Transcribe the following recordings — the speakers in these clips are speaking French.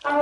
Luc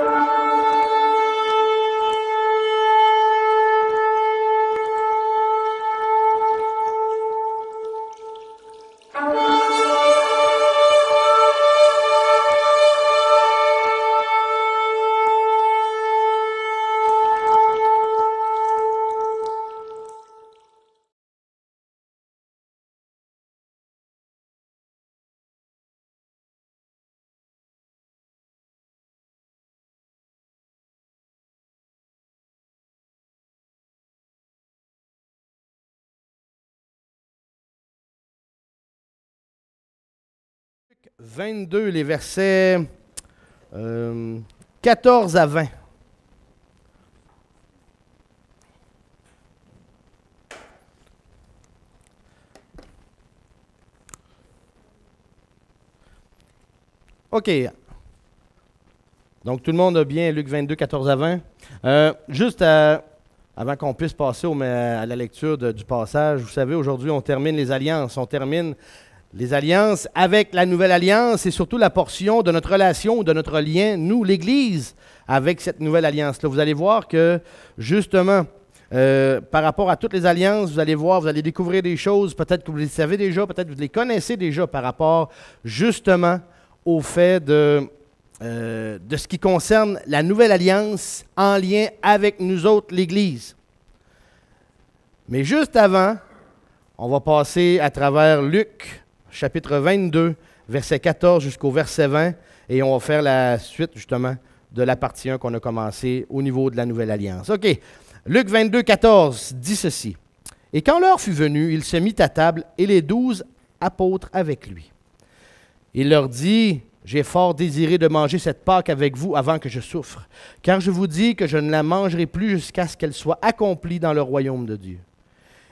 22, les versets 14 à 20. OK. Donc, tout le monde a bien Luc 22, 14 à 20. Avant qu'on puisse passer à la lecture du passage, vous savez, aujourd'hui, on termine les alliances. On termine les alliances avec la nouvelle alliance et surtout la portion de notre relation, de notre lien, nous, l'Église, avec cette nouvelle alliance-là. Vous allez voir que, justement, par rapport à toutes les alliances, vous allez voir, vous allez découvrir des choses, peut-être que vous les savez déjà, peut-être que vous les connaissez déjà par rapport, justement, au fait de ce qui concerne la nouvelle alliance en lien avec nous autres, l'Église. Mais juste avant, on va passer à travers Luc, chapitre 22, verset 14 jusqu'au verset 20, et on va faire la suite, justement, de la partie 1 qu'on a commencé au niveau de la nouvelle alliance. OK. Luc 22, 14 dit ceci. « Et quand l'heure fut venue, il se mit à table et les 12 apôtres avec lui. Il leur dit, « J'ai fort désiré de manger cette Pâque avec vous avant que je souffre, car je vous dis que je ne la mangerai plus jusqu'à ce qu'elle soit accomplie dans le royaume de Dieu. »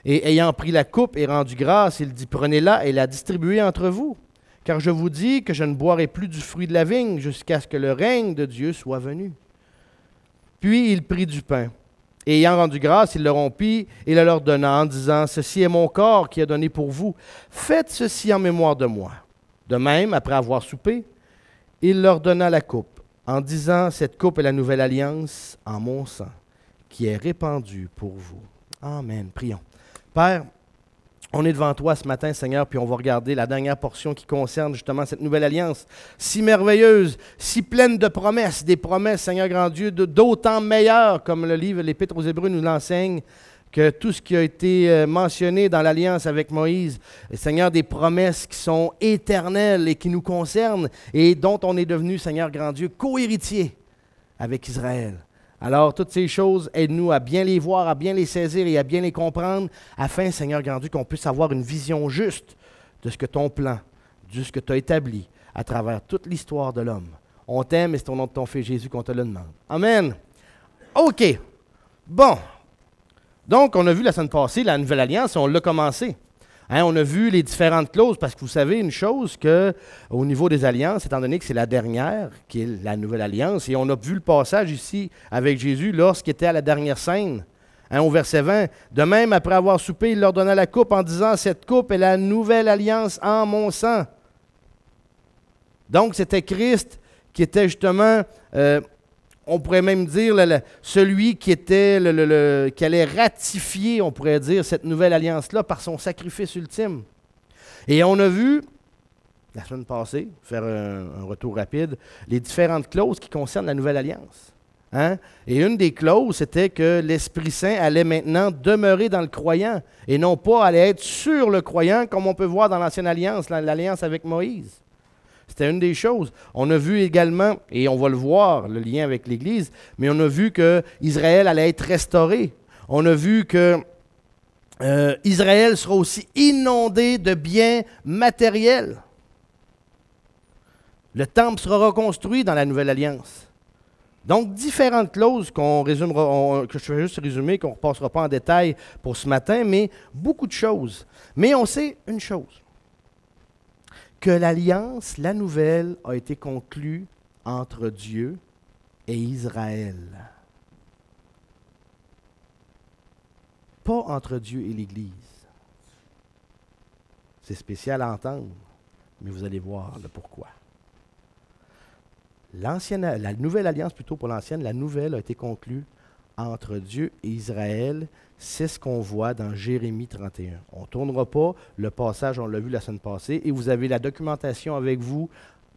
Et ayant pris la coupe et rendu grâce, il dit, « Prenez-la et la distribuez entre vous, car je vous dis que je ne boirai plus du fruit de la vigne jusqu'à ce que le règne de Dieu soit venu. » Puis il prit du pain, et ayant rendu grâce, il le rompit et le leur donna en disant, « Ceci est mon corps qui est donné pour vous. Faites ceci en mémoire de moi. » De même, après avoir soupé, il leur donna la coupe, en disant, « Cette coupe est la nouvelle alliance en mon sang, qui est répandue pour vous. » Amen. Prions. Père, on est devant toi ce matin, Seigneur, puis on va regarder la dernière portion qui concerne justement cette nouvelle alliance, si merveilleuse, si pleine de promesses, des promesses, Seigneur grand Dieu, d'autant meilleures, comme le livre l'Épître aux Hébreux nous l'enseigne, que tout ce qui a été mentionné dans l'alliance avec Moïse, Seigneur, des promesses qui sont éternelles et qui nous concernent et dont on est devenu, Seigneur grand Dieu, co-héritier avec Israël. Alors, toutes ces choses, aide-nous à bien les voir, à bien les saisir et à bien les comprendre, afin, Seigneur grand Dieu, qu'on puisse avoir une vision juste de ce que ton plan, de ce que tu as établi à travers toute l'histoire de l'homme. On t'aime et c'est au nom de ton Fils Jésus qu'on te le demande. Amen. OK. Bon. Donc, on a vu la semaine passée la nouvelle alliance et on l'a commencé. Hein, on a vu les différentes clauses, parce que vous savez une chose, qu'au niveau des alliances, étant donné que c'est la dernière, qui est la nouvelle alliance, et on a vu le passage ici avec Jésus lorsqu'il était à la dernière scène, hein, au verset 20, « De même, après avoir soupé, il leur donna la coupe en disant, « Cette coupe est la nouvelle alliance en mon sang. » Donc, c'était Christ qui était justement, on pourrait même dire, celui qui était qui allait ratifier, on pourrait dire, cette nouvelle alliance-là par son sacrifice ultime. Et on a vu, la semaine passée, faire un retour rapide, les différentes clauses qui concernent la nouvelle alliance. Hein? Et une des clauses, c'était que l'Esprit Saint allait maintenant demeurer dans le croyant et non pas allait être sur le croyant, comme on peut voir dans l'Ancienne Alliance, l'alliance avec Moïse. C'était une des choses. On a vu également, et on va le voir, le lien avec l'Église, mais on a vu qu'Israël allait être restauré. On a vu que Israël sera aussi inondé de biens matériels. Le temple sera reconstruit dans la Nouvelle Alliance. Donc, différentes clauses que je vais juste résumer, qu'on ne repassera pas en détail pour ce matin, mais beaucoup de choses. Mais on sait une chose, que l'alliance, la nouvelle, a été conclue entre Dieu et Israël. Pas entre Dieu et l'Église. C'est spécial à entendre, mais vous allez voir le pourquoi. La nouvelle alliance, plutôt pour l'ancienne, la nouvelle a été conclue entre Dieu et Israël. C'est ce qu'on voit dans Jérémie 31. On ne tournera pas, le passage, on l'a vu la semaine passée, et vous avez la documentation avec vous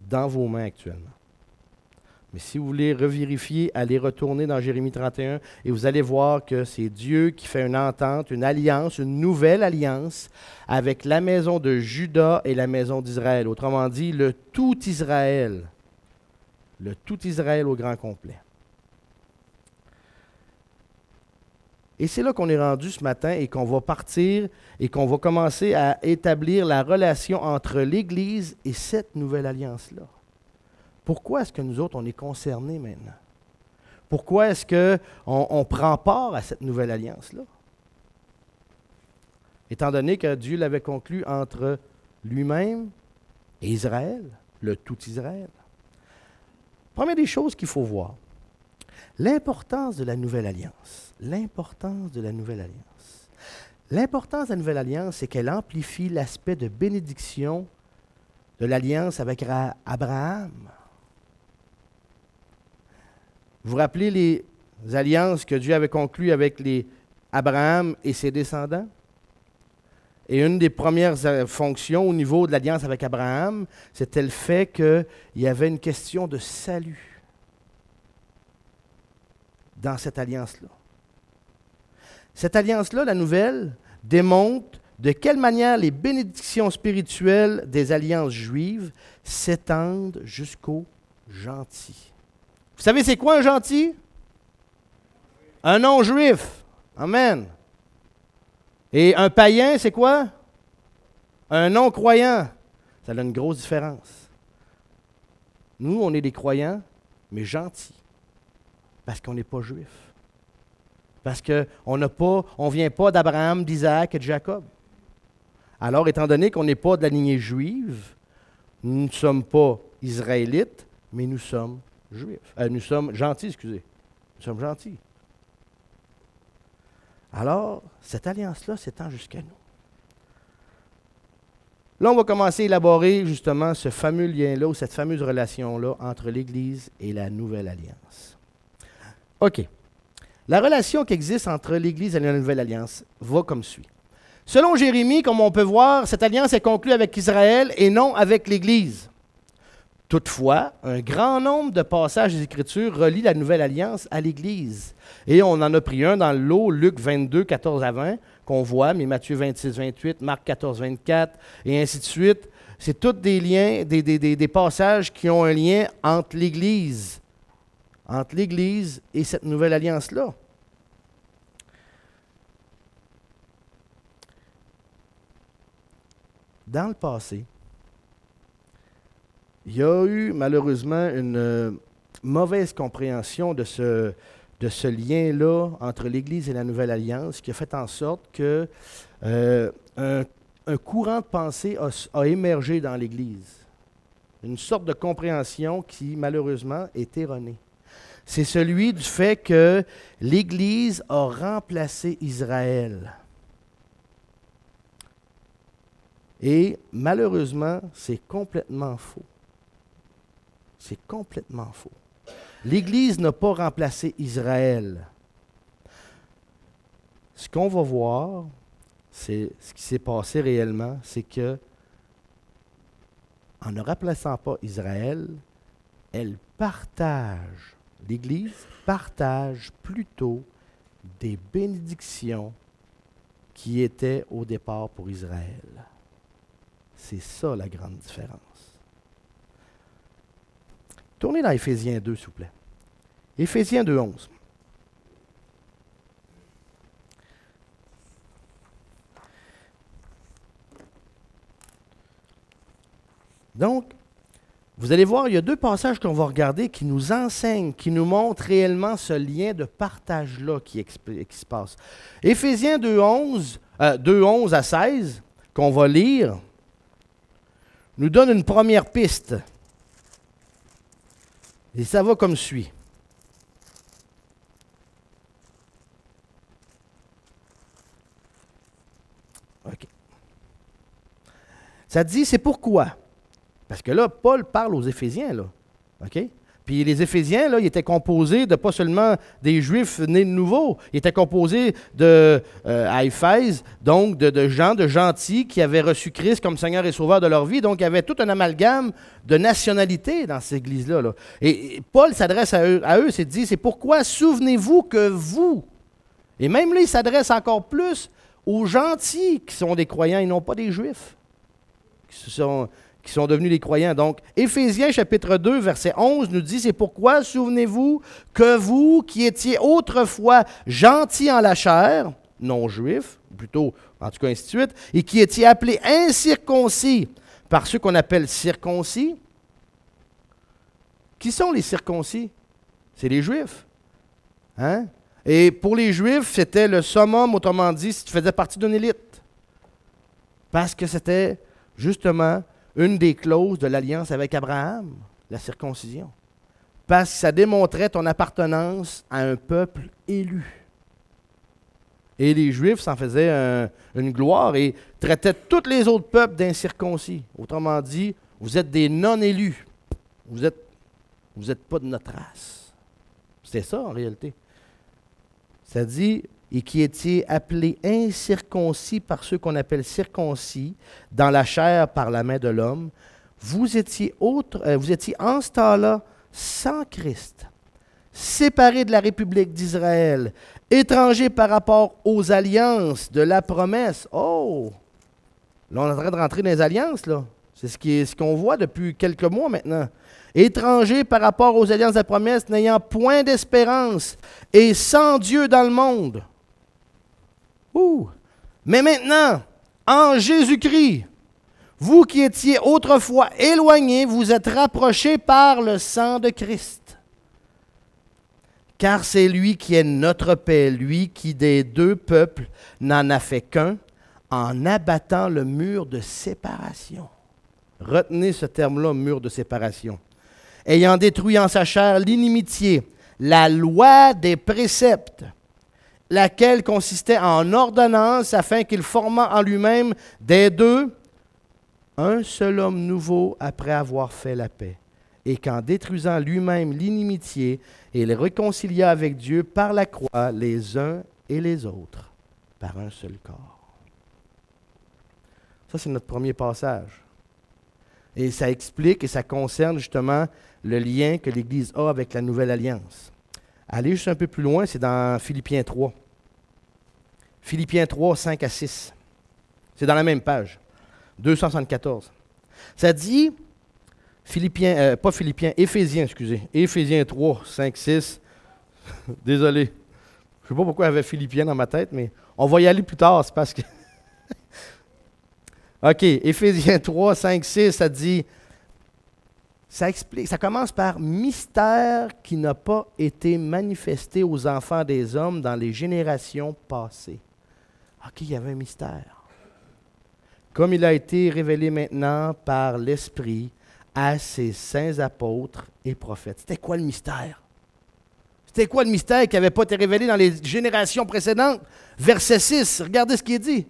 dans vos mains actuellement. Mais si vous voulez revérifier, allez retourner dans Jérémie 31 et vous allez voir que c'est Dieu qui fait une entente, une alliance, une nouvelle alliance avec la maison de Juda et la maison d'Israël. Autrement dit, le tout Israël. Le tout Israël au grand complet. Et c'est là qu'on est rendu ce matin et qu'on va partir et qu'on va commencer à établir la relation entre l'Église et cette nouvelle alliance-là. Pourquoi est-ce que nous autres, on est concernés maintenant? Pourquoi est-ce qu'on prend part à cette nouvelle alliance-là? Étant donné que Dieu l'avait conclu entre lui-même et Israël, le tout Israël. Première des choses qu'il faut voir, l'importance de la nouvelle alliance. L'importance de la nouvelle alliance. L'importance de la nouvelle alliance, c'est qu'elle amplifie l'aspect de bénédiction de l'alliance avec Abraham. Vous vous rappelez les alliances que Dieu avait conclues avec Abraham et ses descendants? Et une des premières fonctions au niveau de l'alliance avec Abraham, c'était le fait qu'il y avait une question de salut dans cette alliance-là. Cette alliance-là, la nouvelle, démontre de quelle manière les bénédictions spirituelles des alliances juives s'étendent jusqu'aux gentils. Vous savez, c'est quoi un gentil? Un non-juif. Amen. Et un païen, c'est quoi? Un non-croyant. Ça a une grosse différence. Nous, on est des croyants, mais gentils. Parce qu'on n'est pas juifs. Parce qu'on ne vient pas d'Abraham, d'Isaac et de Jacob. Alors, étant donné qu'on n'est pas de la lignée juive, nous ne sommes pas israélites, mais nous sommes juifs. Nous sommes gentils, excusez. Nous sommes gentils. Alors, cette alliance-là s'étend jusqu'à nous. Là, on va commencer à élaborer justement ce fameux lien-là ou cette fameuse relation-là entre l'Église et la Nouvelle Alliance. OK. La relation qui existe entre l'Église et la Nouvelle Alliance va comme suit. Selon Jérémie, comme on peut voir, cette alliance est conclue avec Israël et non avec l'Église. Toutefois, un grand nombre de passages des Écritures relient la Nouvelle Alliance à l'Église. Et on en a pris un dans le lot, Luc 22, 14 à 20, qu'on voit, mais Matthieu 26, 28, Marc 14, 24, et ainsi de suite. C'est tous des liens, des passages qui ont un lien entre l'Église et cette Nouvelle Alliance-là. Dans le passé, il y a eu malheureusement une mauvaise compréhension de ce lien-là entre l'Église et la Nouvelle Alliance qui a fait en sorte que un courant de pensée a émergé dans l'Église. Une sorte de compréhension qui, malheureusement, est erronée. C'est celui du fait que l'Église a remplacé Israël. Et malheureusement, c'est complètement faux. C'est complètement faux. L'Église n'a pas remplacé Israël. Ce qu'on va voir, c'est ce qui s'est passé réellement, c'est que, en ne remplaçant pas Israël, l'Église partage plutôt des bénédictions qui étaient au départ pour Israël. C'est ça la grande différence. Tournez dans Éphésiens 2, s'il vous plaît. Éphésiens 2, 11. Donc, vous allez voir, il y a deux passages qu'on va regarder qui nous enseignent, qui nous montrent réellement ce lien de partage-là qui se passe. Éphésiens 2, 11 à 16, qu'on va lire, nous donne une première piste. Et ça va comme suit. OK. Ça dit, c'est pourquoi. Parce que là, Paul parle aux Éphésiens, là. OK? Puis les Éphésiens, là, ils étaient composés de pas seulement des Juifs nés de nouveau, ils étaient composés à Éphèse, donc de gens, de gentils qui avaient reçu Christ comme Seigneur et Sauveur de leur vie. Donc il y avait tout un amalgame de nationalités dans cette église-là. Là. Et Paul s'adresse à eux, c'est dit, c'est pourquoi souvenez-vous que vous, et même là, il s'adresse encore plus aux gentils qui sont des croyants et non pas des Juifs, qui sont devenus des croyants. Donc, Éphésiens chapitre 2, verset 11 nous dit, c'est pourquoi, souvenez-vous, que vous qui étiez autrefois gentils en la chair, non juifs, plutôt, en tout cas ainsi de suite, et qui étiez appelés incirconcis par ceux qu'on appelle circoncis. Qui sont les circoncis? C'est les Juifs. Hein? Et pour les Juifs, c'était le summum, autrement dit, si tu faisais partie d'une élite. Parce que c'était justement une des clauses de l'alliance avec Abraham, la circoncision. Parce que ça démontrait ton appartenance à un peuple élu. Et les Juifs s'en faisaient une gloire et traitaient tous les autres peuples d'incirconcis. Autrement dit, vous êtes des non-élus. Vous êtes pas de notre race. C'est ça en réalité. Ça dit, et qui étiez appelés incirconcis par ceux qu'on appelle circoncis, dans la chair par la main de l'homme, vous étiez en ce temps-là sans Christ, séparés de la République d'Israël, étrangers par rapport aux alliances de la promesse. Oh! Là, on est en train de rentrer dans les alliances, là. C'est ce qu'on voit depuis quelques mois maintenant. Étrangers par rapport aux alliances de la promesse, n'ayant point d'espérance et sans Dieu dans le monde. Ouh. Mais maintenant, en Jésus-Christ, vous qui étiez autrefois éloignés, vous êtes rapprochés par le sang de Christ. Car c'est lui qui est notre paix, lui qui des deux peuples n'en a fait qu'un, en abattant le mur de séparation. Retenez ce terme-là, mur de séparation. Ayant détruit en sa chair l'inimitié, la loi des préceptes, laquelle consistait en ordonnance afin qu'il formât en lui-même des deux un seul homme nouveau après avoir fait la paix, et qu'en détruisant lui-même l'inimitié, il réconcilia avec Dieu par la croix les uns et les autres, par un seul corps. Ça, c'est notre premier passage. Et ça explique et ça concerne justement le lien que l'Église a avec la Nouvelle Alliance. Allez juste un peu plus loin, c'est dans Philippiens 3. Philippiens 3, 5 à 6. C'est dans la même page, 274. Ça dit, Éphésiens, Éphésiens 3, 5, 6. Désolé. Je ne sais pas pourquoi il y avait Philippiens dans ma tête, mais on va y aller plus tard, c'est parce que... OK, Éphésiens 3, 5, 6, ça dit... Ça explique, ça commence par mystère qui n'a pas été manifesté aux enfants des hommes dans les générations passées. OK, il y avait un mystère. Comme il a été révélé maintenant par l'Esprit à ses saints apôtres et prophètes. C'était quoi le mystère? C'était quoi le mystère qui n'avait pas été révélé dans les générations précédentes? Verset 6, regardez ce qui est dit.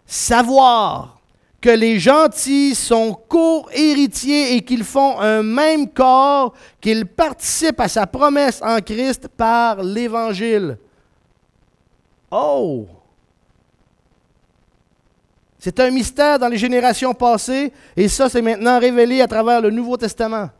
Savoir que les gentils sont co-héritiers et qu'ils font un même corps, qu'ils participent à sa promesse en Christ par l'Évangile. Oh! C'est un mystère dans les générations passées et ça, c'est maintenant révélé à travers le Nouveau Testament.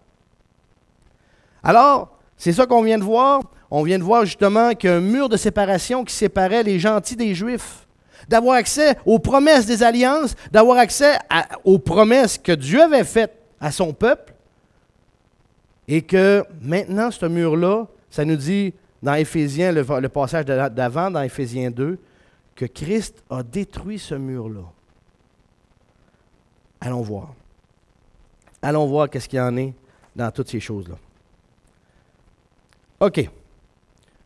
Alors, c'est ça qu'on vient de voir. On vient de voir justement qu'il y a un mur de séparation qui séparait les gentils des Juifs. D'avoir accès aux promesses des alliances, d'avoir accès aux promesses que Dieu avait faites à son peuple, et que maintenant, ce mur-là, ça nous dit dans Éphésiens, le passage d'avant, dans Éphésiens 2, que Christ a détruit ce mur-là. Allons voir. Allons voir qu'est-ce qu'il y en est dans toutes ces choses-là. OK.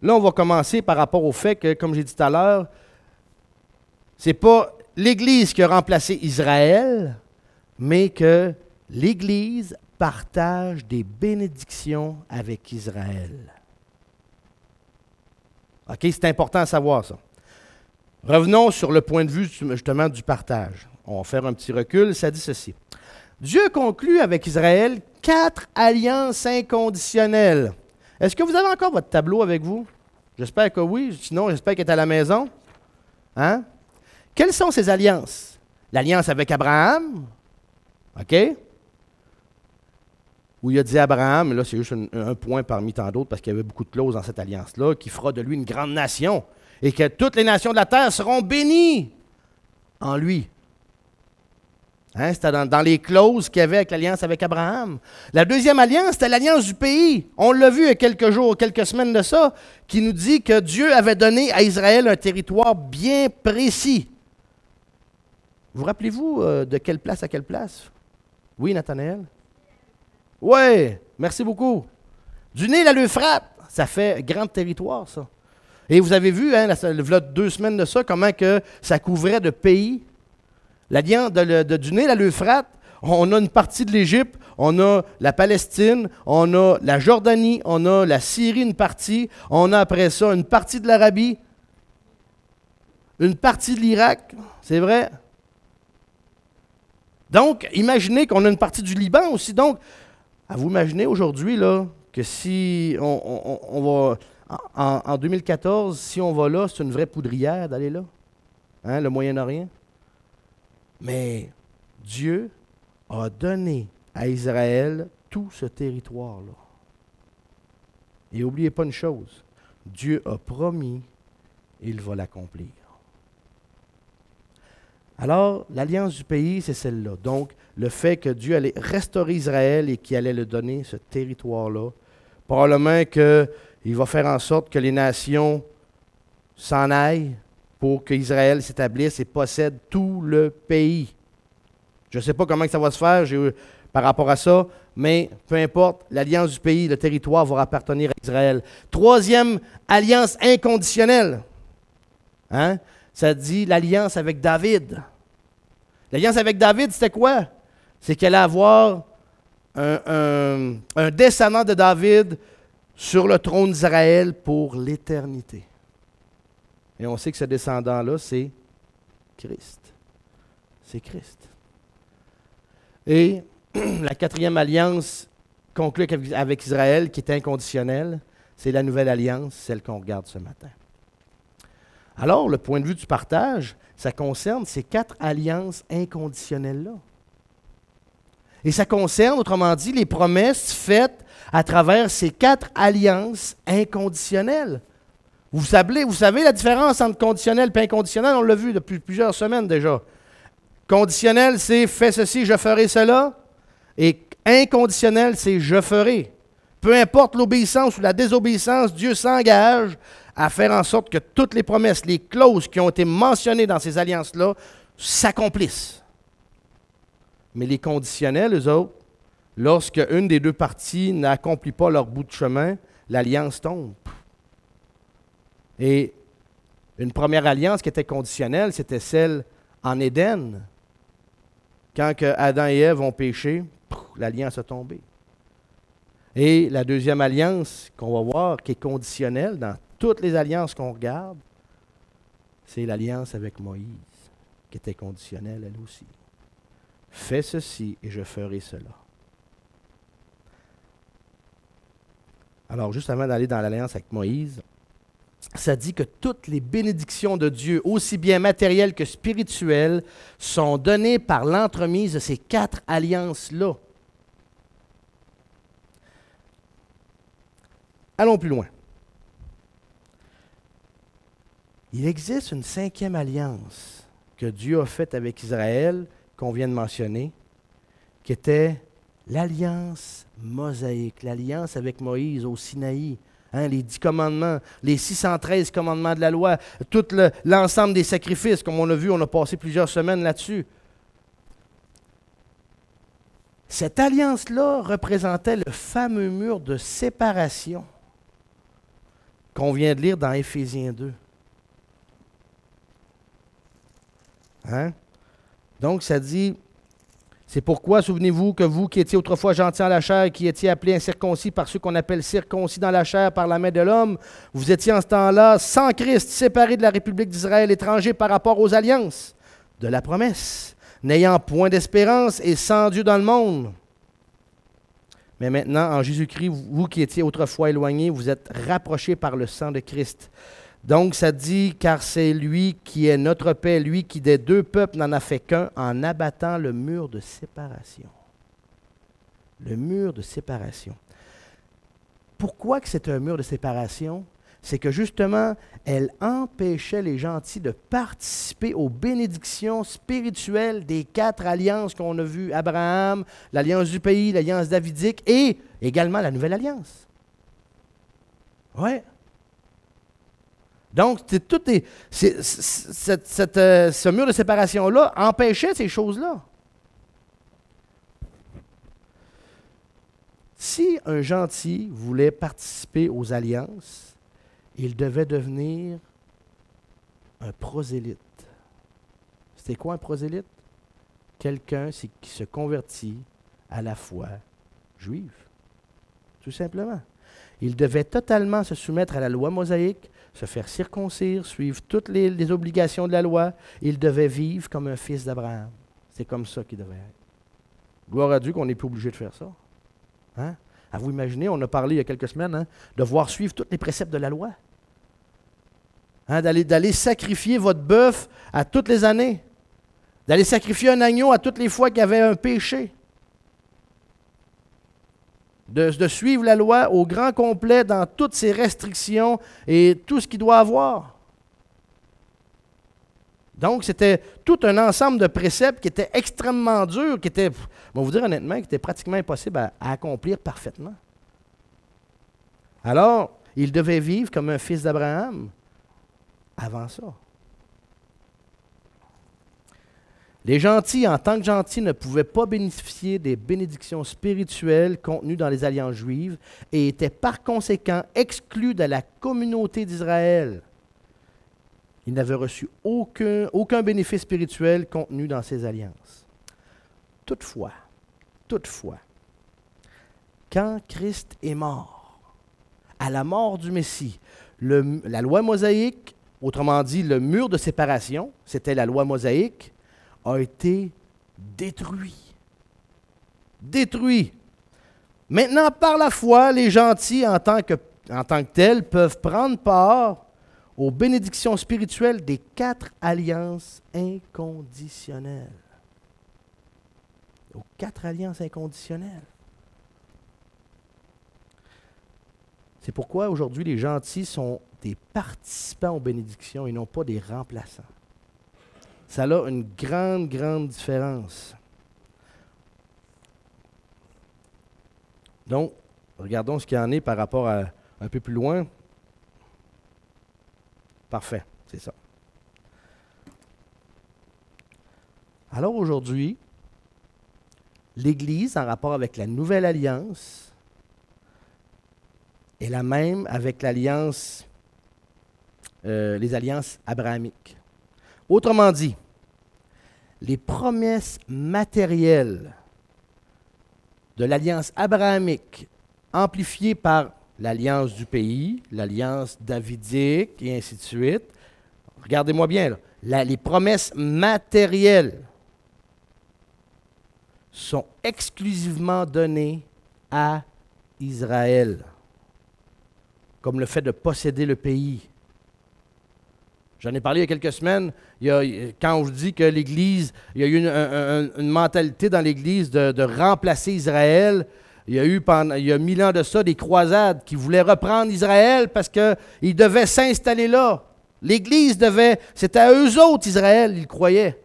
Là, on va commencer par rapport au fait que, comme j'ai dit tout à l'heure, ce n'est pas l'Église qui a remplacé Israël, mais que l'Église partage des bénédictions avec Israël. OK, c'est important à savoir ça. Revenons sur le point de vue justement du partage. On va faire un petit recul, ça dit ceci. Dieu conclut avec Israël 4 alliances inconditionnelles. Est-ce que vous avez encore votre tableau avec vous? J'espère que oui, sinon j'espère qu'il est à la maison. Hein? Quelles sont ces alliances? L'alliance avec Abraham, OK? Où il a dit à Abraham, mais là c'est juste un point parmi tant d'autres, parce qu'il y avait beaucoup de clauses dans cette alliance-là, qui fera de lui une grande nation, et que toutes les nations de la terre seront bénies en lui. Hein, c'était dans les clauses qu'il y avait avec l'alliance avec Abraham. La deuxième alliance, c'était l'alliance du pays. On l'a vu il y a quelques jours, quelques semaines de ça, qui nous dit que Dieu avait donné à Israël un territoire bien précis. Vous rappelez-vous de quelle place à quelle place? Oui, Nathanaël? Oui, merci beaucoup. Du Nil à l'Euphrate, ça fait grand territoire, ça. Et vous avez vu, hein, il y a 2 semaines de ça, comment que ça couvrait de pays. L'alliance du Nil à l'Euphrate, on a une partie de l'Égypte, on a la Palestine, on a la Jordanie, on a la Syrie, une partie, on a après ça une partie de l'Arabie, une partie de l'Irak, c'est vrai. Donc, imaginez qu'on a une partie du Liban aussi. Donc, à vous imaginer aujourd'hui là, que si on va, en 2014, si on va là, c'est une vraie poudrière d'aller là, hein, le Moyen-Orient. Mais Dieu a donné à Israël tout ce territoire-là. Et n'oubliez pas une chose, Dieu a promis et il va l'accomplir. Alors, l'alliance du pays, c'est celle-là. Donc, le fait que Dieu allait restaurer Israël et qu'il allait le donner, ce territoire-là, probablement qu'il va faire en sorte que les nations s'en aillent pour qu'Israël s'établisse et possède tout le pays. Je ne sais pas comment ça va se faire par rapport à ça, mais peu importe, l'alliance du pays, le territoire va appartenir à Israël. Troisième alliance inconditionnelle. Hein? Ça dit l'alliance avec David. L'alliance avec David, c'était quoi? C'est qu'elle allait avoir un descendant de David sur le trône d'Israël pour l'éternité. Et on sait que ce descendant-là, c'est Christ. C'est Christ. Et la 4e alliance conclue avec Israël, qui est inconditionnelle, c'est la nouvelle alliance, celle qu'on regarde ce matin. Alors, le point de vue du partage, ça concerne ces 4 alliances inconditionnelles-là. Et ça concerne, autrement dit, les promesses faites à travers ces 4 alliances inconditionnelles. Vous savez la différence entre conditionnel et inconditionnel, on l'a vu depuis plusieurs semaines déjà. Conditionnel, c'est « fais ceci, je ferai cela ». Et inconditionnel, c'est « je ferai ». Peu importe l'obéissance ou la désobéissance, Dieu s'engage à faire en sorte que toutes les promesses, les clauses qui ont été mentionnées dans ces alliances-là s'accomplissent. Mais les conditionnels, eux autres, lorsque une des 2 parties n'accomplit pas leur bout de chemin, l'alliance tombe. Et une première alliance qui était conditionnelle, c'était celle en Éden. Quand Adam et Ève ont péché, l'alliance a tombé. Et la deuxième alliance qu'on va voir, qui est conditionnelle dans toutes les alliances qu'on regarde, c'est l'alliance avec Moïse, qui était conditionnelle elle aussi. Fais ceci et je ferai cela. Alors, juste avant d'aller dans l'alliance avec Moïse, ça dit que toutes les bénédictions de Dieu, aussi bien matérielles que spirituelles, sont données par l'entremise de ces 4 alliances-là. Allons plus loin. Il existe une 5e alliance que Dieu a faite avec Israël, qu'on vient de mentionner, qui était l'alliance mosaïque, l'alliance avec Moïse au Sinaï. Hein, les 10 commandements, les 613 commandements de la loi, tout l'ensemble des sacrifices, comme on a vu, on a passé plusieurs semaines là-dessus. Cette alliance-là représentait le fameux mur de séparation qu'on vient de lire dans Éphésiens 2. Hein? Donc, ça dit, c'est pourquoi, souvenez-vous, que vous qui étiez autrefois gentils en la chair, qui étiez appelés incirconcis par ceux qu'on appelle circoncis dans la chair par la main de l'homme, vous étiez en ce temps-là sans Christ, séparés de la République d'Israël, étrangers par rapport aux alliances de la promesse, n'ayant point d'espérance et sans Dieu dans le monde. Mais maintenant, en Jésus-Christ, vous qui étiez autrefois éloignés, vous êtes rapprochés par le sang de Christ. Donc, ça dit, car c'est lui qui est notre paix, lui qui des deux peuples n'en a fait qu'un, en abattant le mur de séparation. Le mur de séparation. Pourquoi que c'est un mur de séparation? C'est que justement, elle empêchait les gentils de participer aux bénédictions spirituelles des 4 alliances qu'on a vues, Abraham, l'alliance du pays, l'alliance davidique et également la nouvelle alliance. Oui. Donc, ce mur de séparation-là empêchait ces choses-là. Si un gentil voulait participer aux alliances, il devait devenir un prosélyte. C'était quoi un prosélyte? Quelqu'un qui se convertit à la foi juive, tout simplement. Il devait totalement se soumettre à la loi mosaïque, se faire circoncire, suivre toutes les obligations de la loi. Il devait vivre comme un fils d'Abraham. C'est comme ça qu'il devait être. Gloire à Dieu qu'on n'est plus obligé de faire ça. Hein? À vous imaginer, on a parlé il y a quelques semaines, de voir suivre tous les préceptes de la loi. D'aller sacrifier votre bœuf à toutes les années. D'aller sacrifier un agneau à toutes les fois qu'il y avait un péché. De suivre la loi au grand complet dans toutes ses restrictions et tout ce qu'il doit avoir. Donc, c'était tout un ensemble de préceptes qui étaient extrêmement durs, qui étaient, on va vous dire honnêtement, qui étaient pratiquement impossibles à accomplir parfaitement. Alors, il devait vivre comme un fils d'Abraham avant ça. Les gentils, en tant que gentils, ne pouvaient pas bénéficier des bénédictions spirituelles contenues dans les alliances juives et étaient par conséquent exclus de la communauté d'Israël. Ils n'avaient reçu aucun bénéfice spirituel contenu dans ces alliances. Toutefois, quand Christ est mort, à la mort du Messie, la loi mosaïque, autrement dit le mur de séparation, c'était la loi mosaïque, a été détruit. Détruit. Maintenant, par la foi, les gentils, en tant que tels, peuvent prendre part aux bénédictions spirituelles des 4 alliances inconditionnelles. Aux 4 alliances inconditionnelles. C'est pourquoi aujourd'hui les gentils sont des participants aux bénédictions et non pas des remplaçants. Ça a une grande, grande différence. Donc, regardons ce qu'il y en est par rapport à un peu plus loin. Parfait, c'est ça. Alors aujourd'hui, l'Église, en rapport avec la Nouvelle Alliance, est la même avec l'alliance, les alliances abrahamiques. Autrement dit, les promesses matérielles de l'alliance abrahamique, amplifiées par l'alliance du pays, l'alliance davidique, et ainsi de suite. Regardez-moi bien, là. Les promesses matérielles sont exclusivement données à Israël, comme le fait de posséder le pays. J'en ai parlé il y a quelques semaines, quand on dit que l'Église, il y a eu une mentalité dans l'Église de remplacer Israël. Il y a eu, il y a 1000 ans de ça, des croisades qui voulaient reprendre Israël parce qu'ils devaient s'installer là. L'Église devait, c'était à eux autres, Israël, ils croyaient.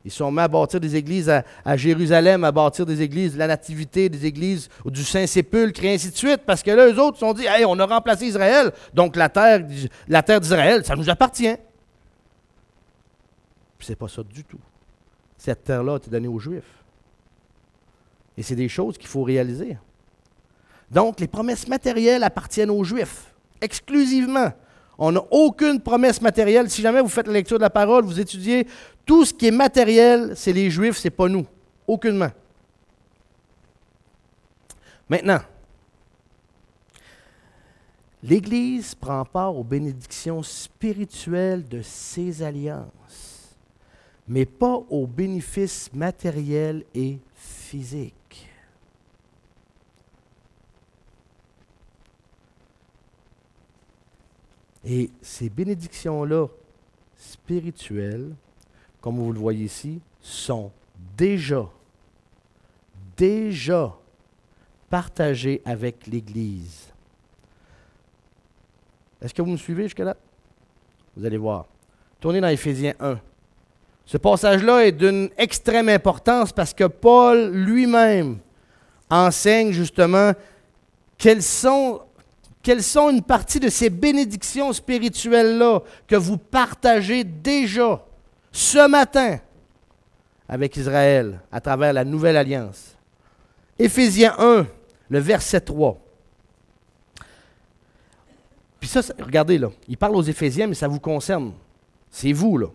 Ils sont mis à bâtir des églises à Jérusalem, à bâtir des églises de la Nativité, des églises du Saint-Sépulcre, et ainsi de suite, parce que là, eux autres se sont dit, hey, on a remplacé Israël, donc la terre d'Israël, ça nous appartient. Puis c'est pas ça du tout. Cette terre-là a été donnée aux Juifs. Et c'est des choses qu'il faut réaliser. Donc, les promesses matérielles appartiennent aux Juifs, exclusivement. On n'a aucune promesse matérielle. Si jamais vous faites la lecture de la parole, vous étudiez, tout ce qui est matériel, c'est les Juifs, c'est pas nous. Aucunement. Maintenant, l'Église prend part aux bénédictions spirituelles de ces alliances. mais pas aux bénéfices matériels et physiques. Et ces bénédictions-là spirituelles, comme vous le voyez ici, sont déjà partagées avec l'Église. Est-ce que vous me suivez jusque-là? Vous allez voir. Tournez dans Éphésiens 1. Ce passage-là est d'une extrême importance parce que Paul lui-même enseigne justement quelles sont une partie de ces bénédictions spirituelles-là que vous partagez déjà ce matin avec Israël à travers la nouvelle alliance. Éphésiens 1, le verset 3. Puis ça, regardez là, il parle aux Éphésiens, mais ça vous concerne. C'est vous là.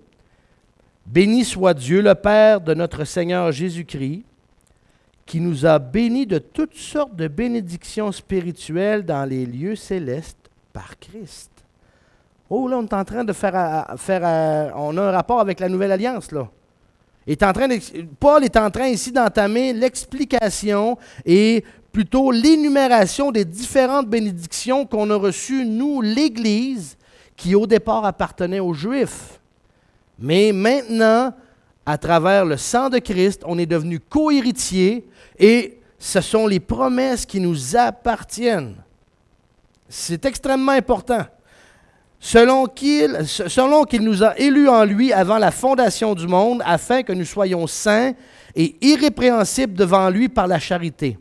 Béni soit Dieu, le Père de notre Seigneur Jésus-Christ, qui nous a bénis de toutes sortes de bénédictions spirituelles dans les lieux célestes par Christ. Oh là, on est en train de on a un rapport avec la nouvelle alliance là. Paul est en train ici d'entamer l'explication et plutôt l'énumération des différentes bénédictions qu'on a reçues, nous, l'Église, qui au départ appartenait aux Juifs. Mais maintenant, à travers le sang de Christ, on est devenu co-héritiers et ce sont les promesses qui nous appartiennent. C'est extrêmement important. Selon qu'il nous a élus en lui avant la fondation du monde, afin que nous soyons saints et irrépréhensibles devant lui par la charité.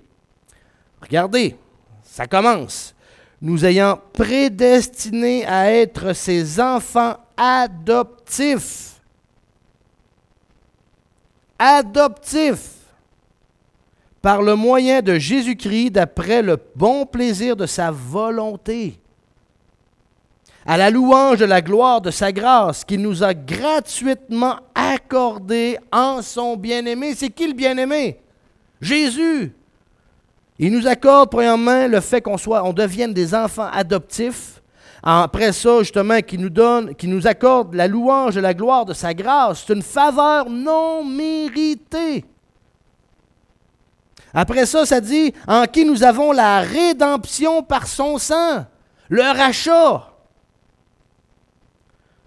Regardez, ça commence. Nous ayant prédestinés à être ses enfants adoptifs. Adoptifs. Par le moyen de Jésus-Christ, d'après le bon plaisir de sa volonté. À la louange de la gloire de sa grâce qu'il nous a gratuitement accordée en son bien-aimé. C'est qui le bien-aimé? Jésus. Il nous accorde, premièrement, le fait on devienne des enfants adoptifs. Après ça, justement, qu'il nous accorde la louange de la gloire de sa grâce. C'est une faveur non méritée. Après ça, ça dit, en qui nous avons la rédemption par son sang, le rachat.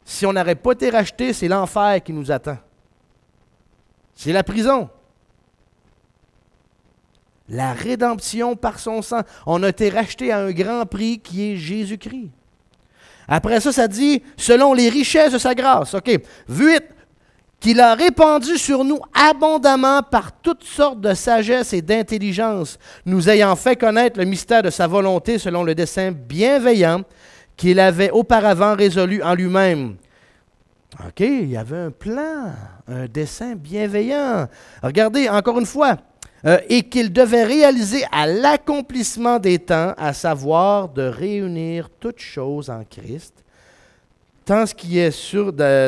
Si on n'aurait pas été racheté, c'est l'enfer qui nous attend. C'est la prison. La rédemption par son sang. On a été racheté à un grand prix qui est Jésus-Christ. Après ça, ça dit, selon les richesses de sa grâce. OK. 8. Qu'il a répandu sur nous abondamment par toutes sortes de sagesse et d'intelligence, nous ayant fait connaître le mystère de sa volonté selon le dessein bienveillant qu'il avait auparavant résolu en lui-même. OK, il y avait un plan, un dessein bienveillant. Regardez, encore une fois, et qu'il devait réaliser à l'accomplissement des temps, à savoir de réunir toutes choses en Christ, tant ce qui est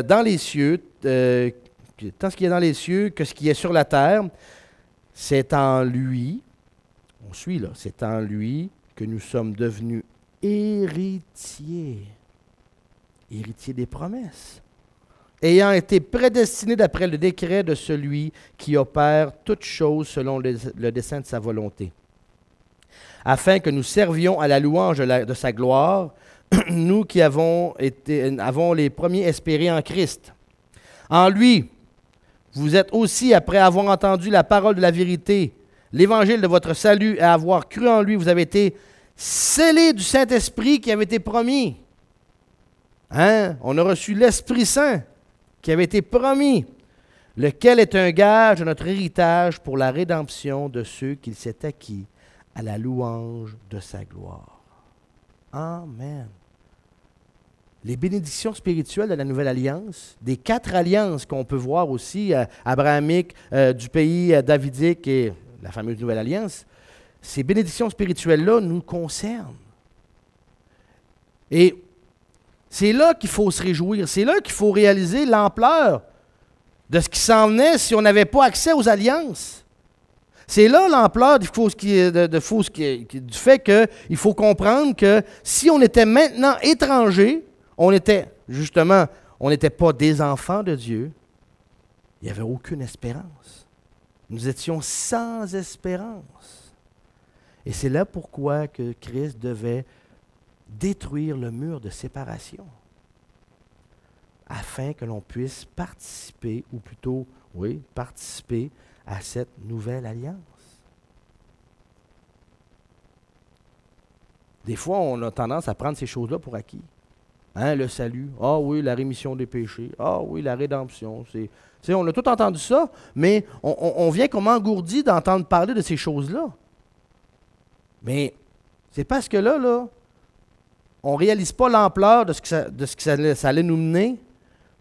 dans les cieux, tant ce qui est dans les cieux que ce qui est sur la terre, c'est en lui, on suit là, c'est en lui que nous sommes devenus héritiers des promesses, ayant été prédestinés d'après le décret de celui qui opère toutes choses selon le dessein de sa volonté, afin que nous servions à la louange de sa gloire, nous qui avons les premiers espérés en Christ. En lui, vous êtes aussi, après avoir entendu la parole de la vérité, l'évangile de votre salut, et avoir cru en lui, vous avez été scellés du Saint-Esprit qui avait été promis. Hein? On a reçu l'Esprit Saint qui avait été promis, lequel est un gage de notre héritage pour la rédemption de ceux qu'il s'est acquis à la louange de sa gloire. Amen. Les bénédictions spirituelles de la Nouvelle Alliance, des 4 alliances qu'on peut voir aussi, abrahamique, du pays davidique et la fameuse Nouvelle Alliance, ces bénédictions spirituelles-là nous concernent. Et c'est là qu'il faut se réjouir, c'est là qu'il faut réaliser l'ampleur de ce qui s'en venait si on n'avait pas accès aux alliances. C'est là l'ampleur du fait qu'il faut comprendre que si on était maintenant étranger, on n'était pas des enfants de Dieu, il n'y avait aucune espérance. Nous étions sans espérance. Et c'est là pourquoi que Christ devait détruire le mur de séparation, afin que l'on puisse participer, ou plutôt, oui, participer à cette nouvelle alliance. Des fois, on a tendance à prendre ces choses-là pour acquis. Hein, le salut, ah oui, la rémission des péchés, ah oui, la rédemption. On a tout entendu ça, mais on vient comme engourdi d'entendre parler de ces choses-là. Mais c'est parce que là, on ne réalise pas l'ampleur de ce que ça allait nous mener.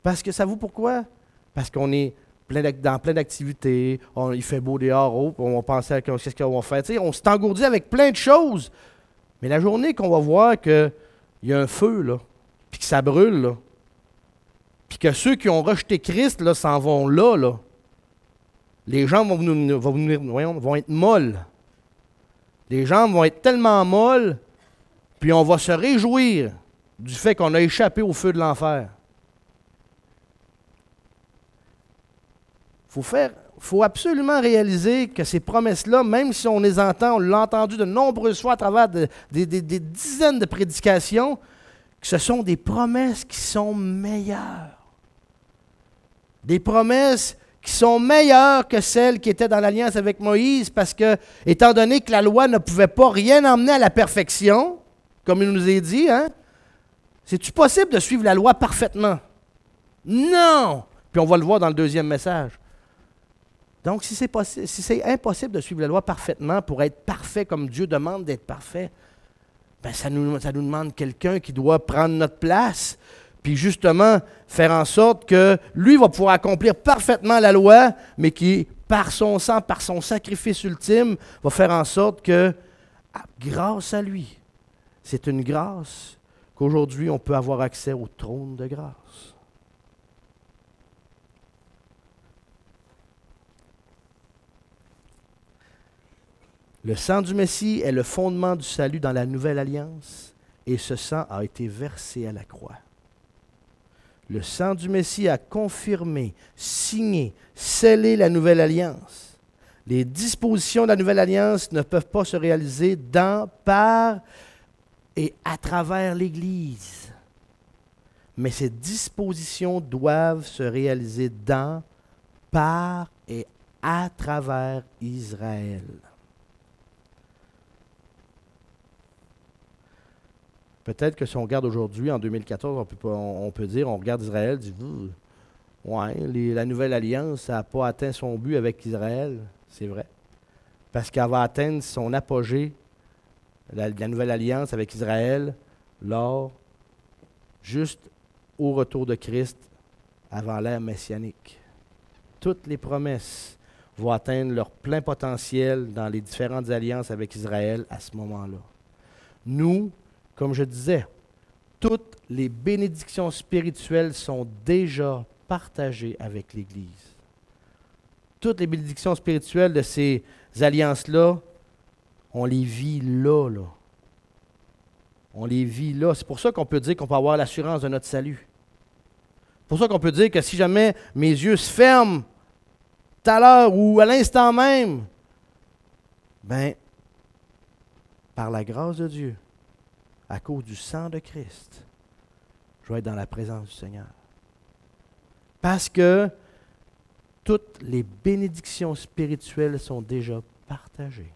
Parce que savez-vous pourquoi? Parce qu'on est dans plein d'activités, il fait beau dehors, on va penser à qu'est-ce qu'on va faire. T'sais, on s'est engourdi avec plein de choses. Mais la journée qu'on va voir qu'il y a un feu, là, puis que ça brûle, là, puis que ceux qui ont rejeté Christ là, s'en vont là, les jambes vont être molles. Les jambes vont être tellement molles, puis on va se réjouir du fait qu'on a échappé au feu de l'enfer. Il faut absolument réaliser que ces promesses-là, même si on les entend, on l'a entendu de nombreuses fois à travers des dizaines de prédications, que ce sont des promesses qui sont meilleures. Des promesses qui sont meilleures que celles qui étaient dans l'alliance avec Moïse, parce que, étant donné que la loi ne pouvait pas rien emmener à la perfection, comme il nous est dit, hein, c'est-tu possible de suivre la loi parfaitement? Non! Puis on va le voir dans le deuxième message. Donc, si c'est impossible de suivre la loi parfaitement pour être parfait comme Dieu demande d'être parfait, bien, ça nous demande quelqu'un qui doit prendre notre place, puis justement faire en sorte que lui va pouvoir accomplir parfaitement la loi, mais qui, par son sang, par son sacrifice ultime, va faire en sorte que, grâce à lui, c'est une grâce qu'aujourd'hui on peut avoir accès au trône de grâce. Le sang du Messie est le fondement du salut dans la nouvelle alliance, et ce sang a été versé à la croix. Le sang du Messie a confirmé, signé, scellé la nouvelle alliance. Les dispositions de la nouvelle alliance ne peuvent pas se réaliser dans, par et à travers l'Église. Mais ces dispositions doivent se réaliser dans, par et à travers Israël. Peut-être que si on regarde aujourd'hui, en 2014, on peut dire, on regarde Israël, dit, ouais, la nouvelle alliance, ça n'a pas atteint son but avec Israël. C'est vrai. Parce qu'elle va atteindre son apogée, la nouvelle alliance avec Israël, juste au retour de Christ, avant l'ère messianique. Toutes les promesses vont atteindre leur plein potentiel dans les différentes alliances avec Israël à ce moment-là. Nous, comme je disais, toutes les bénédictions spirituelles sont déjà partagées avec l'Église. Toutes les bénédictions spirituelles de ces alliances-là, on les vit là. On les vit là. C'est pour ça qu'on peut dire qu'on peut avoir l'assurance de notre salut. C'est pour ça qu'on peut dire que si jamais mes yeux se ferment tout à l'heure ou à l'instant même, bien, par la grâce de Dieu, à cause du sang de Christ, je vais être dans la présence du Seigneur. Parce que toutes les bénédictions spirituelles sont déjà partagées.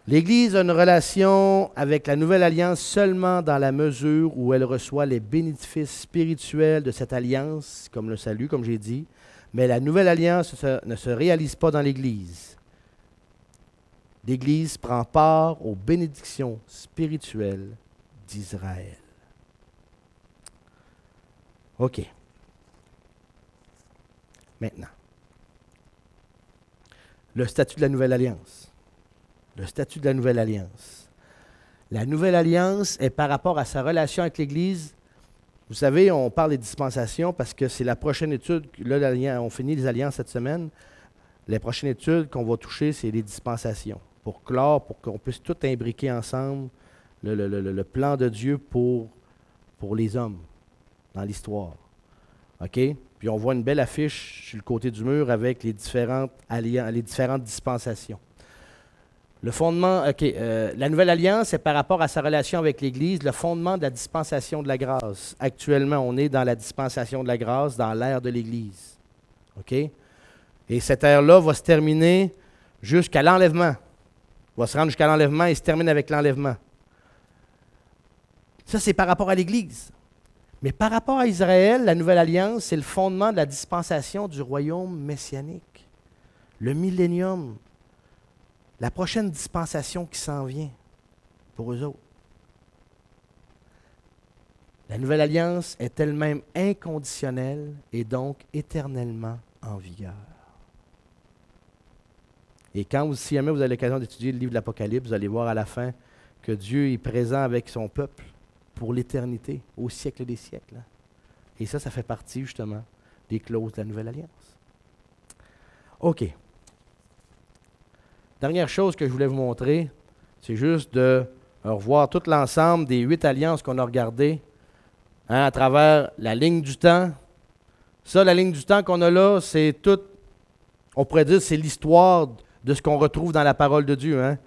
L'Église a une relation avec la Nouvelle Alliance seulement dans la mesure où elle reçoit les bénéfices spirituels de cette alliance, comme le salut, comme j'ai dit, mais la Nouvelle Alliance ne se réalise pas dans l'Église. L'Église prend part aux bénédictions spirituelles d'Israël. OK. Maintenant, le statut de la Nouvelle Alliance. Le statut de la Nouvelle Alliance. La Nouvelle Alliance est par rapport à sa relation avec l'Église. Vous savez, on parle des dispensations parce que c'est la prochaine étude. Là, on finit les alliances cette semaine. La prochaine étude qu'on va toucher, c'est les dispensations. Pour clore, pour qu'on puisse tout imbriquer ensemble, le plan de Dieu pour pour les hommes dans l'histoire. OK? Puis on voit une belle affiche sur le côté du mur avec les différentes dispensations. Le fondement, la nouvelle alliance est par rapport à sa relation avec l'Église, le fondement de la dispensation de la grâce. Actuellement, on est dans la dispensation de la grâce, dans l'ère de l'Église. OK? Et cette ère-là va se terminer jusqu'à l'enlèvement. Va se rendre jusqu'à l'enlèvement et se termine avec l'enlèvement. Ça, c'est par rapport à l'Église. Mais par rapport à Israël, la nouvelle alliance, c'est le fondement de la dispensation du royaume messianique. Le millénium. La prochaine dispensation qui s'en vient pour eux autres. La nouvelle alliance est elle-même inconditionnelle et donc éternellement en vigueur. Et si jamais vous avez l'occasion d'étudier le livre de l'Apocalypse, vous allez voir à la fin que Dieu est présent avec son peuple pour l'éternité, au siècle des siècles. Et ça fait partie justement des clauses de la nouvelle alliance. OK. Dernière chose que je voulais vous montrer, c'est juste de revoir tout l'ensemble des 8 alliances qu'on a regardées à travers la ligne du temps. Ça, la ligne du temps qu'on a là, c'est tout, on pourrait dire, c'est l'histoire de ce qu'on retrouve dans la parole de Dieu. Hein?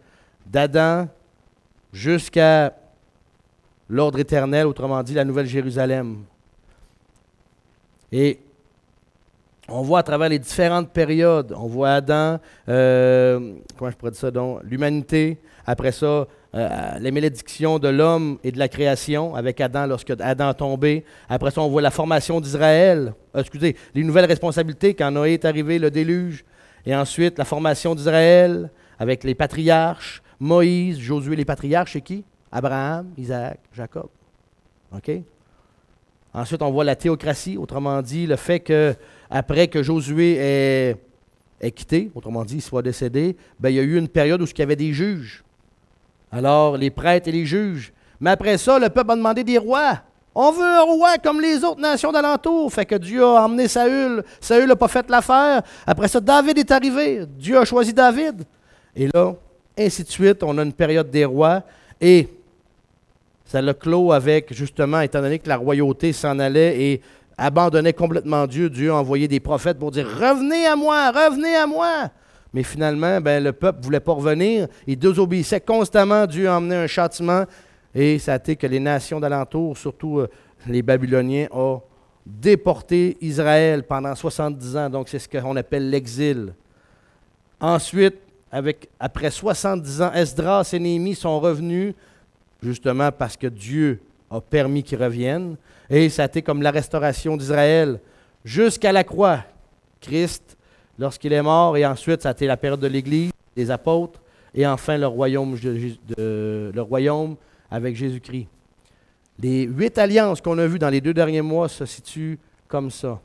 D'Adam jusqu'à l'ordre éternel, autrement dit, la Nouvelle Jérusalem. Et on voit à travers les différentes périodes, on voit Adam, comment je pourrais dire ça donc, l'humanité, après ça, les malédictions de l'homme et de la création avec Adam lorsque Adam est tombé. Après ça, on voit la formation d'Israël, les nouvelles responsabilités quand Noé est arrivé, le déluge. Et ensuite, la formation d'Israël avec les patriarches, Moïse, Josué, les patriarches, c'est qui? Abraham, Isaac, Jacob. OK? Ensuite, on voit la théocratie, autrement dit, le fait qu'après que Josué est quitté, autrement dit, il soit décédé, il y a eu une période où il y avait des juges. Alors, les prêtres et les juges. Mais après ça, le peuple a demandé des rois. On veut un roi comme les autres nations d'alentour. Fait que Dieu a emmené Saül. Saül n'a pas fait l'affaire. Après ça, David est arrivé. Dieu a choisi David. Et là, ainsi de suite, on a une période des rois. Et ça l'a clos avec, justement, étant donné que la royauté s'en allait et abandonnait complètement Dieu, Dieu a envoyé des prophètes pour dire « Revenez à moi, revenez à moi ». Mais finalement, le peuple ne voulait pas revenir. Il désobéissait constamment. Dieu a emmené un châtiment. Et ça a été que les nations d'alentour, surtout les Babyloniens, ont déporté Israël pendant 70 ans. Donc, c'est ce qu'on appelle l'exil. Ensuite, après 70 ans, Esdras et Néhémie sont revenus, justement parce que Dieu a permis qu'ils reviennent. Et ça a été comme la restauration d'Israël jusqu'à la croix. Christ, lorsqu'il est mort, et ensuite, ça a été la période de l'Église, des apôtres, et enfin le royaume avec Jésus-Christ. Les 8 alliances qu'on a vues dans les 2 derniers mois se situent comme ça.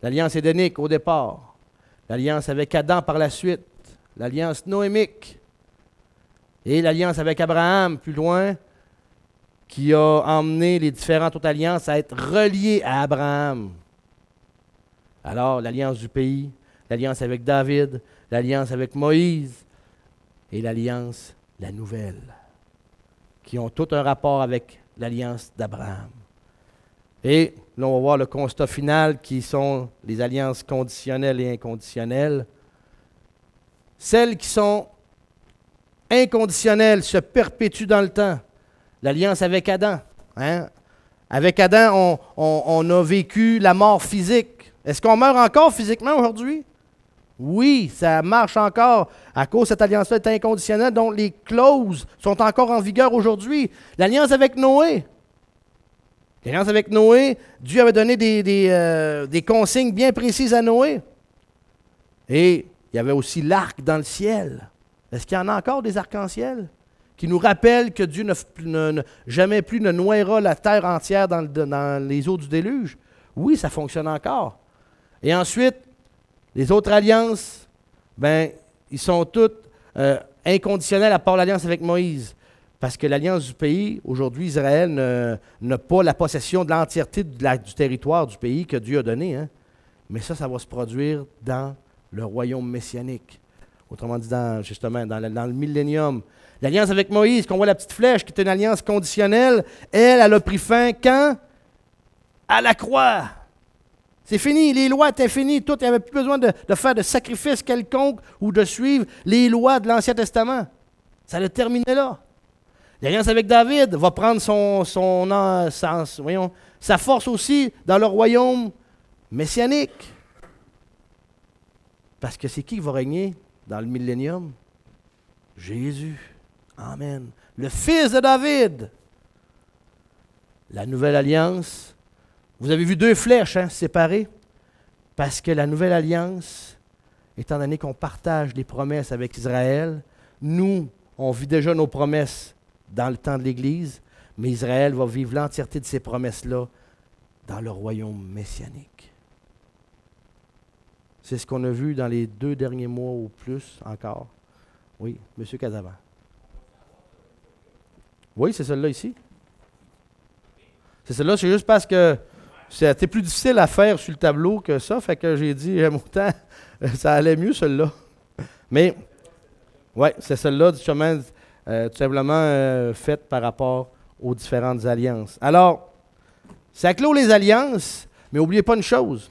L'alliance édénique au départ, l'alliance avec Adam par la suite, l'alliance noémique et l'alliance avec Abraham plus loin, qui a emmené les différentes autres alliances à être reliées à Abraham. Alors, l'alliance du pays, l'alliance avec David, l'alliance avec Moïse et l'alliance, la nouvelle, qui ont tout un rapport avec l'alliance d'Abraham. Et là, on va voir le constat final qui sont les alliances conditionnelles et inconditionnelles. Celles qui sont inconditionnelles se perpétuent dans le temps. L'alliance avec Adam. Hein? Avec Adam, on a vécu la mort physique. Est-ce qu'on meurt encore physiquement aujourd'hui? Oui, ça marche encore. À cause de cette alliance-là est inconditionnelle, donc les clauses sont encore en vigueur aujourd'hui. L'alliance avec Noé. L'alliance avec Noé, Dieu avait donné des consignes bien précises à Noé. Et il y avait aussi l'arc dans le ciel. Est-ce qu'il y en a encore des arcs-en-ciel qui nous rappellent que Dieu jamais plus ne noiera la terre entière dans les eaux du déluge? Oui, ça fonctionne encore. Et ensuite, les autres alliances, ils sont toutes inconditionnelles à part l'alliance avec Moïse. Parce que l'alliance du pays, aujourd'hui, Israël n'a pas la possession de l'entièreté du territoire du pays que Dieu a donné. Hein? Mais ça va se produire dans le royaume messianique. Autrement dit, dans le millénium. L'alliance avec Moïse, qu'on voit la petite flèche, qui est une alliance conditionnelle, elle a pris fin quand? à la croix. C'est fini, les lois étaient finies, tout, il n'y avait plus besoin de faire de sacrifice quelconque ou de suivre les lois de l'Ancien Testament. Ça a terminé là. L'alliance avec David va prendre sa force aussi dans le royaume messianique. Parce que c'est qui va régner dans le millénium? Jésus. Amen. Le fils de David. La nouvelle alliance. Vous avez vu 2 flèches séparées? Parce que la nouvelle alliance, étant donné qu'on partage les promesses avec Israël, nous, on vit déjà nos promesses dans le temps de l'Église, mais Israël va vivre l'entièreté de ces promesses-là dans le royaume messianique. C'est ce qu'on a vu dans les 2 derniers mois ou plus encore. Oui, M. Casavant. Oui, c'est celle-là ici. C'est celle-là, c'est juste parce que c'était plus difficile à faire sur le tableau que ça, fait que j'ai dit, autant, ça allait mieux celle-là. Mais, oui, c'est celle-là, justement, tout simplement faite par rapport aux différentes alliances. Alors, ça clôt les alliances, mais n'oubliez pas une chose.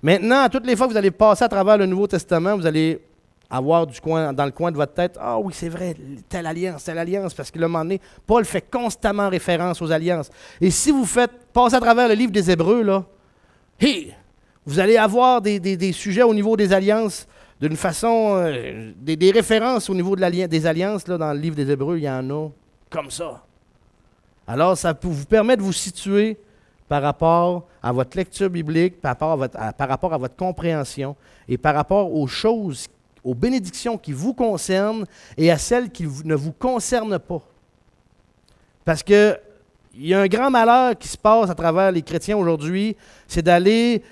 Maintenant, à toutes les fois que vous allez passer à travers le Nouveau Testament, vous allez avoir dans le coin de votre tête, « Ah oui, c'est vrai, telle alliance, parce que le moment donné, Paul fait constamment référence aux alliances. Et si vous faites passer à travers le livre des Hébreux, là, vous allez avoir des sujets au niveau des alliances d'une façon, des références au niveau des alliances, là, dans le livre des Hébreux, il y en a comme ça. Alors, ça vous permet de vous situer par rapport à votre lecture biblique, par rapport à votre compréhension et par rapport aux choses, aux bénédictions qui vous concernent et à celles qui ne vous concernent pas. Parce qu'il y a un grand malheur qui se passe à travers les chrétiens aujourd'hui, c'est d'aller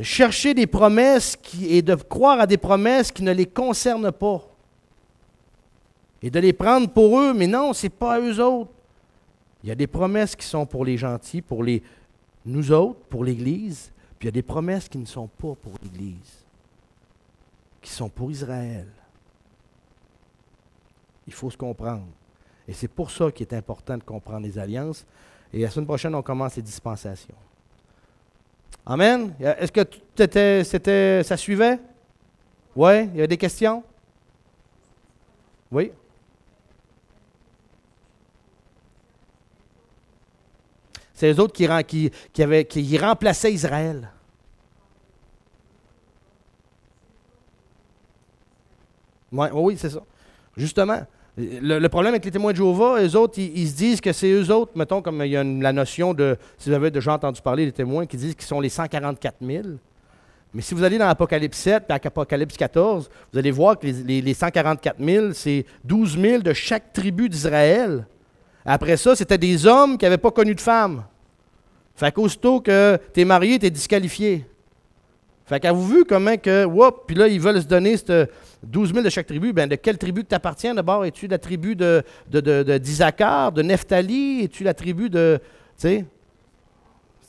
chercher des promesses et de croire à des promesses qui ne les concernent pas. Et de les prendre pour eux, mais non, ce n'est pas à eux autres. Il y a des promesses qui sont pour les gentils, pour nous autres, pour l'Église, puis il y a des promesses qui ne sont pas pour l'Église, qui sont pour Israël. Il faut se comprendre. Et c'est pour ça qu'il est important de comprendre les alliances. Et la semaine prochaine, on commence les dispensations. Amen. Est-ce que ça suivait? Oui? Il y a des questions? Oui? C'est eux autres qui remplaçaient Israël. Oui, c'est ça. Justement, le problème avec les témoins de Jéhovah, eux autres, ils se disent que c'est eux autres, mettons, comme il y a la notion de, si vous avez déjà entendu parler des témoins qui disent qu'ils sont les 144 000. Mais si vous allez dans Apocalypse 7 et Apocalypse 14, vous allez voir que les 144 000, c'est 12 000 de chaque tribu d'Israël. Après ça, c'était des hommes qui n'avaient pas connu de femmes. Fait qu'aussitôt que tu es marié, tu es disqualifié. Fait qu'avez-vous vu comment que, puis là, ils veulent se donner 12 000 de chaque tribu. Bien, de quelle tribu que tu appartiens d'abord? Es-tu la tribu d'Isaacar, de Nephtali? Es-tu la tribu de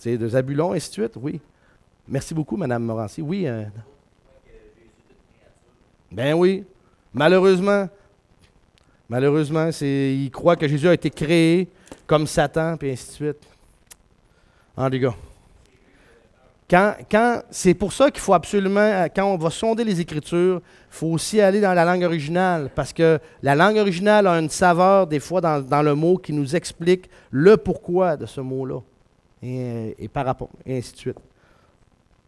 Zabulon, et ainsi de suite? Oui. Merci beaucoup, Mme Morancy. Oui. Ben oui. Malheureusement, ils croient que Jésus a été créé comme Satan, puis ainsi de suite. Ah, les gars. C'est pour ça qu'il faut absolument, quand on va sonder les Écritures, il faut aussi aller dans la langue originale, parce que la langue originale a une saveur, des fois, dans le mot qui nous explique le pourquoi de ce mot-là, et par rapport, et ainsi de suite.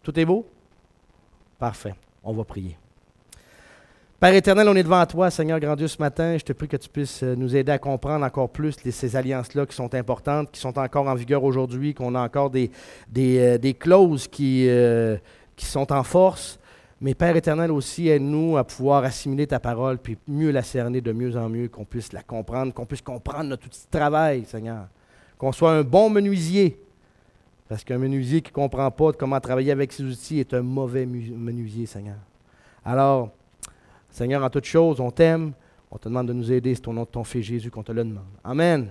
Tout est beau? Parfait. On va prier. Père éternel, on est devant toi, Seigneur grand Dieu, ce matin. Je te prie que tu puisses nous aider à comprendre encore plus ces alliances-là qui sont importantes, qui sont encore en vigueur aujourd'hui, qu'on a encore des clauses qui sont en force. Mais Père éternel aussi, aide-nous à pouvoir assimiler ta parole, puis mieux la cerner de mieux en mieux, qu'on puisse la comprendre, qu'on puisse comprendre notre outil de travail, Seigneur. Qu'on soit un bon menuisier. Parce qu'un menuisier qui ne comprend pas comment travailler avec ses outils est un mauvais menuisier, Seigneur. Alors, Seigneur, en toutes choses, on t'aime. On te demande de nous aider. C'est au nom de ton Fils Jésus qu'on te le demande. Amen.